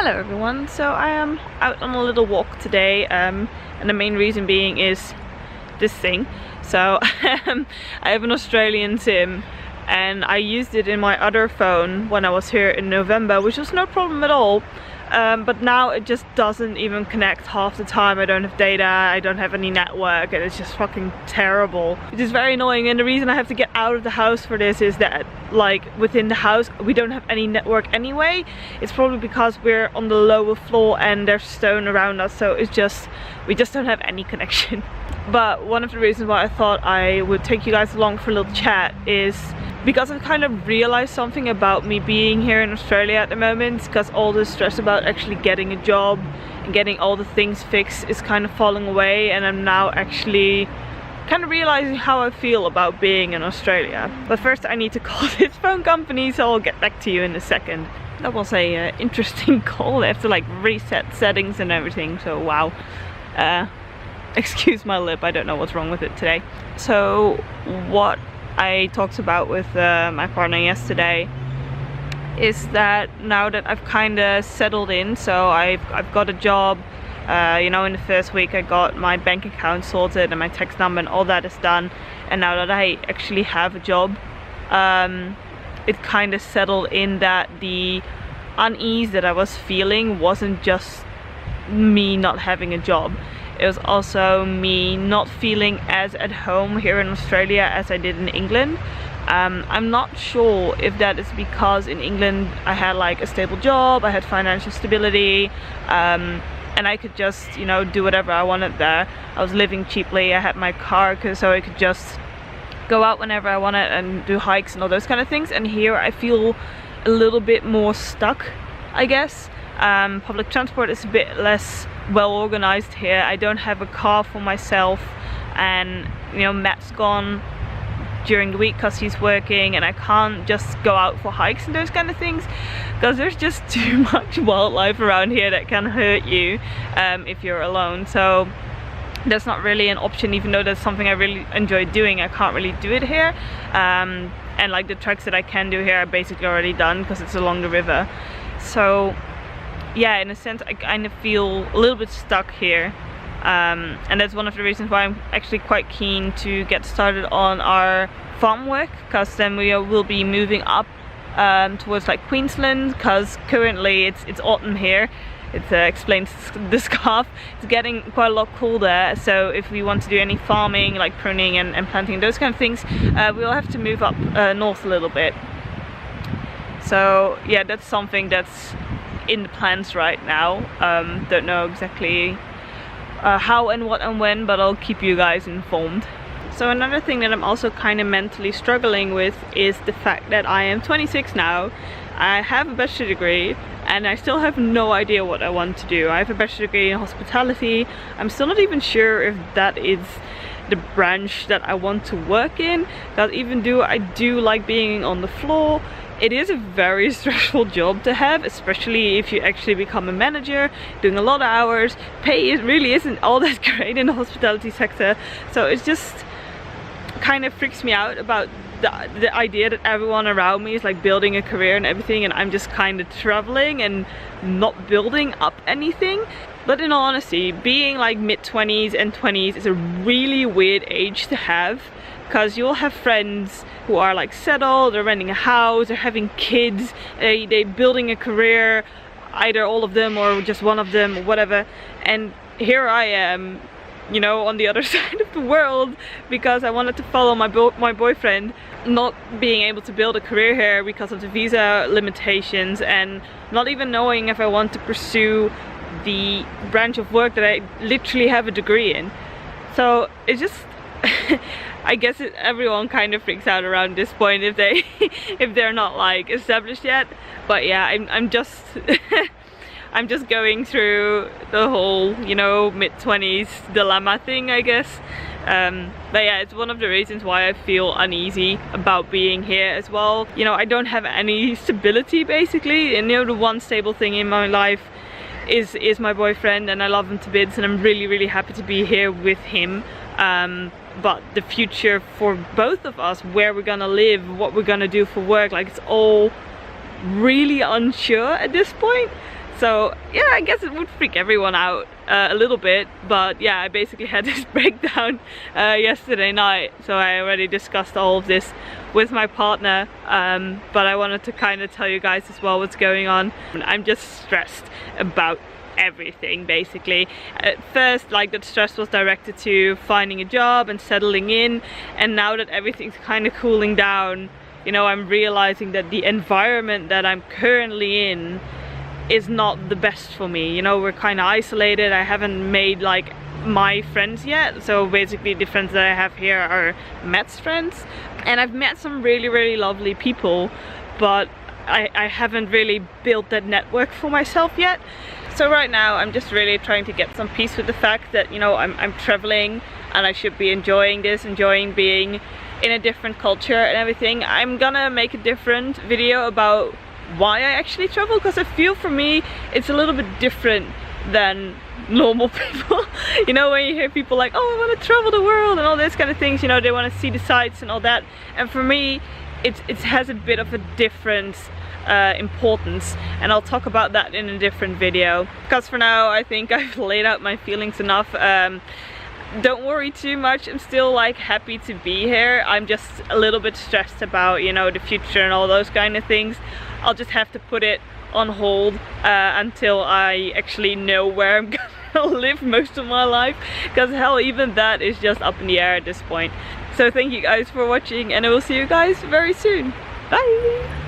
Hello everyone, so I am out on a little walk today, and the main reason being is this thing. So I have an Australian SIM and I used it in my other phone when I was here in November, which was no problem at all. But now it just doesn't even connect half the time. I don't have data, I don't have any network, and it's just fucking terrible. It is very annoying, and the reason I have to get out of the house for this is that, like, within the house we don't have any network anyway. It's probably because we're on the lower floor and there's stone around us, so it's just, we just don't have any connection. But one of the reasons why I thought I would take you guys along for a little chat is because I've kind of realized something about me being here in Australia at the moment, because all the stress about actually getting a job and getting all the things fixed is kind of falling away, and I'm now actually kind of realizing how I feel about being in Australia. But first I need to call this phone company, so I'll get back to you in a second. That was a interesting call. I have to like reset settings and everything, so wow. Excuse my lip, I don't know what's wrong with it today. So what I talked about with my partner yesterday is that now that I've kind of settled in, so I've got a job, you know, in the first week I got my bank account sorted and my tax number and all that is done, and now that I actually have a job, it kind of settled in that the unease that I was feeling wasn't just me not having a job. It was also me not feeling as at home here in Australia as I did in England. I'm not sure if that is because in England I had like a stable job, I had financial stability, and I could just, you know, do whatever I wanted there. I was living cheaply, I had my car so I could just go out whenever I wanted and do hikes and all those kind of things. And here I feel a little bit more stuck, I guess. Public transport is a bit less well organized here. I don't have a car for myself, and you know, Matt's gone during the week because he's working, and I can't just go out for hikes and those kind of things because there's just too much wildlife around here that can hurt you if you're alone. So that's not really an option, even though that's something I really enjoy doing. I can't really do it here, and like the treks that I can do here are basically already done because it's along the river. So yeah, in a sense I kind of feel a little bit stuck here, and that's one of the reasons why I'm actually quite keen to get started on our farm work, because then we will be moving up towards like Queensland, because currently it's autumn here. It explains the scarf. It's getting quite a lot colder, so if we want to do any farming like pruning and planting, those kind of things, we'll have to move up north a little bit. So yeah, that's something that's in the plans right now. Don't know exactly how and what and when, but I'll keep you guys informed. So another thing that I'm also kind of mentally struggling with is the fact that I am 26 now. I have a bachelor degree and I still have no idea what I want to do. I have a bachelor degree in hospitality. I'm still not even sure if that is the branch that I want to work in, because even though I do like being on the floor, it is a very stressful job to have, especially if you actually become a manager, doing a lot of hours. Pay really isn't all that great in the hospitality sector, so it just kind of freaks me out about the idea that everyone around me is like building a career and everything, and I'm just kind of traveling and not building up anything. But in all honesty, being like mid-20s and 20s is a really weird age to have, because you'll have friends who are like settled, they're renting a house, they're having kids, they're building a career, either all of them or just one of them or whatever, and here I am, you know, on the other side of the world because I wanted to follow my boyfriend, not being able to build a career here because of the visa limitations, and not even knowing if I want to pursue the branch of work that I literally have a degree in. So it's just I guess everyone kind of freaks out around this point if they're not like established yet. But yeah, I'm just I'm just going through the whole, you know, mid-20s dilemma thing, I guess. But yeah, it's one of the reasons why I feel uneasy about being here as well. You know, I don't have any stability basically, and you know, the one stable thing in my life is my boyfriend, and I love him to bits, and I'm really happy to be here with him. But the future for both of us, where we're gonna live, what we're gonna do for work, like it's all really unsure at this point. So yeah, I guess it would freak everyone out a little bit, but yeah, I basically had this breakdown yesterday night, so I already discussed all of this with my partner, but I wanted to kind of tell you guys as well what's going on. I'm just stressed about everything basically. At first, like, that stress was directed to finding a job and settling in, and now that everything's kind of cooling down, you know, I'm realizing that the environment that I'm currently in is not the best for me. You know, we're kind of isolated. I haven't made like my friends yet, so basically the friends that I have here are Matt's friends, and I've met some really lovely people, but I haven't really built that network for myself yet. So right now I'm just really trying to get some peace with the fact that, you know, I'm traveling and I should be enjoying this, enjoying being in a different culture and everything. I'm gonna make a different video about why I actually travel, because I feel for me it's a little bit different than normal people. You know, when you hear people like, oh, I want to travel the world and all those kind of things, you know, they want to see the sights and all that, and for me it has a bit of a different importance, and I'll talk about that in a different video, because for now I think I've laid out my feelings enough. Don't worry too much, I'm still like happy to be here. I'm just a little bit stressed about, you know, the future and all those kind of things. I'll just have to put it on hold until I actually know where I'm gonna live most of my life, because hell, even that is just up in the air at this point. So thank you guys for watching, and I will see you guys very soon. Bye!